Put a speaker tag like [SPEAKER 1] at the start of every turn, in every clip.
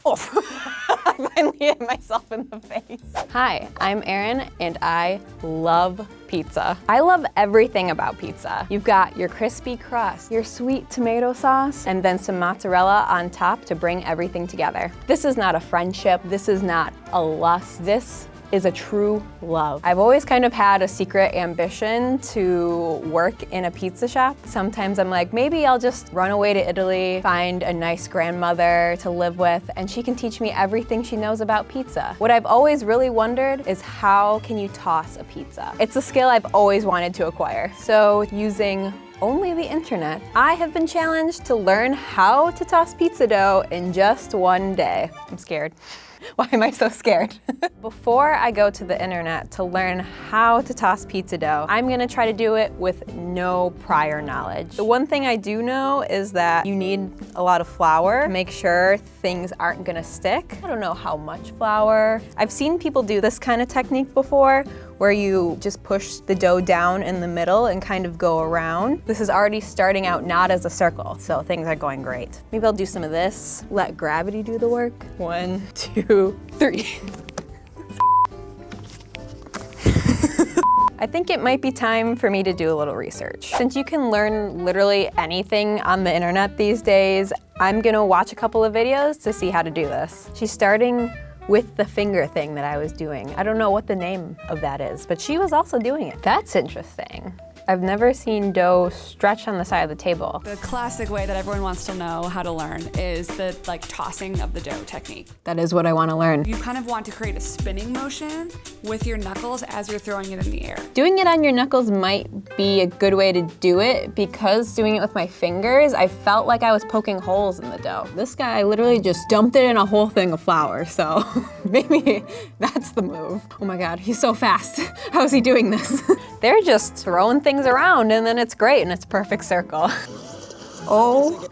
[SPEAKER 1] Oh, I finally hit myself in the face. Hi, I'm Erin and I love pizza. I love everything about pizza. You've got your crispy crust, your sweet tomato sauce, and then some mozzarella on top to bring everything together. This is not a friendship. This is not a lust. This is a true love. I've always kind of had a secret ambition to work in a pizza shop. Sometimes I'm like, maybe I'll just run away to Italy, find a nice grandmother to live with, and she can teach me everything she knows about pizza. What I've always really wondered is how can you toss a pizza? It's a skill I've always wanted to acquire. So using only the internet, I have been challenged to learn how to toss pizza dough in just one day. I'm scared. Why am I so scared? Before I go to the internet to learn how to toss pizza dough, I'm gonna try to do it with no prior knowledge. The one thing I do know is that you need a lot of flour to make sure things aren't gonna stick. I don't know how much flour. I've seen people do this kind of technique before, where you just push the dough down in the middle and kind of go around. This is already starting out not as a circle, so things are going great. Maybe I'll do some of this, let gravity do the work. 1, 2, 3. I think it might be time for me to do a little research. Since you can learn literally anything on the internet these days, I'm gonna watch a couple of videos to see how to do this. She's starting with the finger thing that I was doing. I don't know what the name of that is, but she was also doing it. That's interesting. I've never seen dough stretch on the side of the table.
[SPEAKER 2] The classic way that everyone wants to know how to learn is the tossing of the dough technique.
[SPEAKER 1] That is what I want to learn.
[SPEAKER 2] You kind of want to create a spinning motion with your knuckles as you're throwing it in the air.
[SPEAKER 1] Doing it on your knuckles might be a good way to do it because doing it with my fingers, I felt like I was poking holes in the dough. This guy literally just dumped it in a whole thing of flour, so maybe that's the move. Oh my God, he's so fast. How is he doing this? They're just throwing things around and then it's great and it's a perfect circle. Oh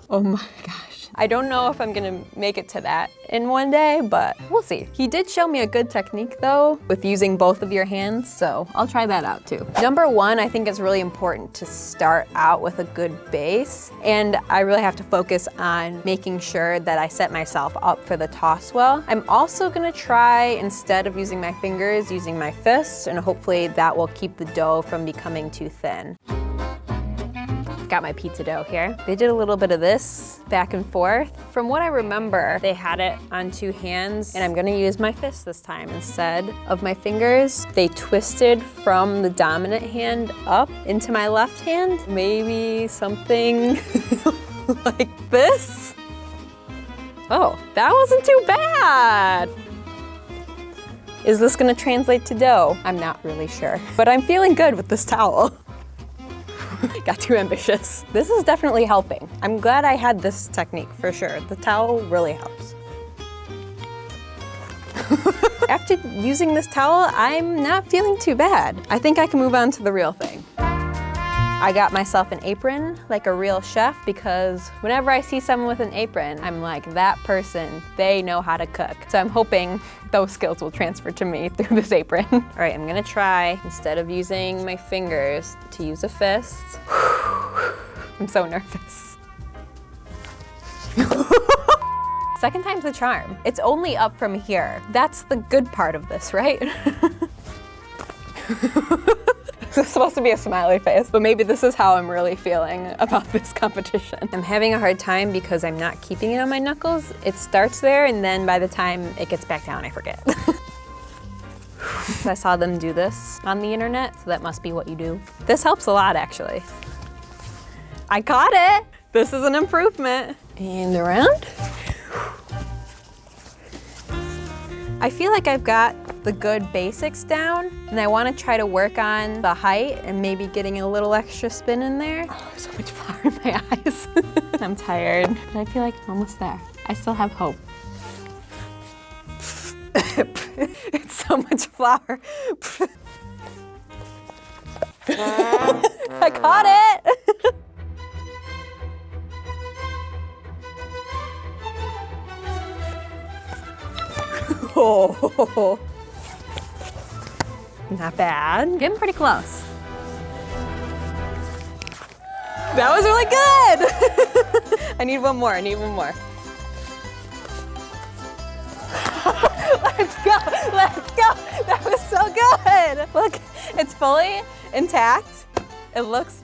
[SPEAKER 1] my gosh. I don't know if I'm gonna make it to that in one day, but we'll see. He did show me a good technique though, with using both of your hands, so I'll try that out too. Number one, I think it's really important to start out with a good base, and I really have to focus on making sure that I set myself up for the toss well. I'm also gonna try, instead of using my fingers, using my fists, and hopefully that will keep the dough from becoming too thin. Got my pizza dough here. They did a little bit of this back and forth. From what I remember, they had it on 2 hands, and I'm gonna use my fist this time instead of my fingers. They twisted from the dominant hand up into my left hand. Maybe something like this. Oh, that wasn't too bad. Is this gonna translate to dough? I'm not really sure, but I'm feeling good with this towel. Got too ambitious. This is definitely helping. I'm glad I had this technique for sure. The towel really helps. After using this towel, I'm not feeling too bad. I think I can move on to the real thing. I got myself an apron like a real chef because whenever I see someone with an apron, I'm like, that person, they know how to cook. So I'm hoping those skills will transfer to me through this apron. All right, I'm gonna try, instead of using my fingers, to use a fist. I'm so nervous. Second time's the charm. It's only up from here. That's the good part of this, right? This is supposed to be a smiley face, but maybe this is how I'm really feeling about this competition. I'm having a hard time because I'm not keeping it on my knuckles. It starts there, and then by the time it gets back down, I forget. I saw them do this on the internet, so that must be what you do. This helps a lot, actually. I caught it! This is an improvement. And around. I feel like I've got the good basics down, and I want to try to work on the height and maybe getting a little extra spin in there. Oh, there's so much flour in my eyes. I'm tired, but I feel like I'm almost there. I still have hope. It's so much flour. I caught it! Oh, not bad. Getting pretty close. That was really good! I need one more, Let's go, let's go. That was so good. Look, it's fully intact. It looks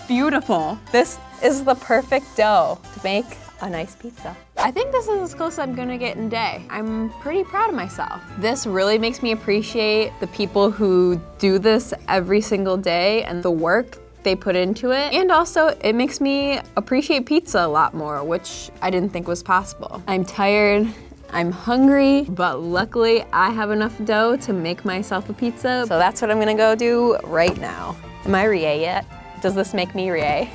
[SPEAKER 1] beautiful. This is the perfect dough to make a nice pizza. I think this is as close as I'm gonna get in a day. I'm pretty proud of myself. This really makes me appreciate the people who do this every single day and the work they put into it. And also, it makes me appreciate pizza a lot more, which I didn't think was possible. I'm tired, I'm hungry, but luckily I have enough dough to make myself a pizza. So that's what I'm gonna go do right now. Am I Rie yet? Does this make me Rie?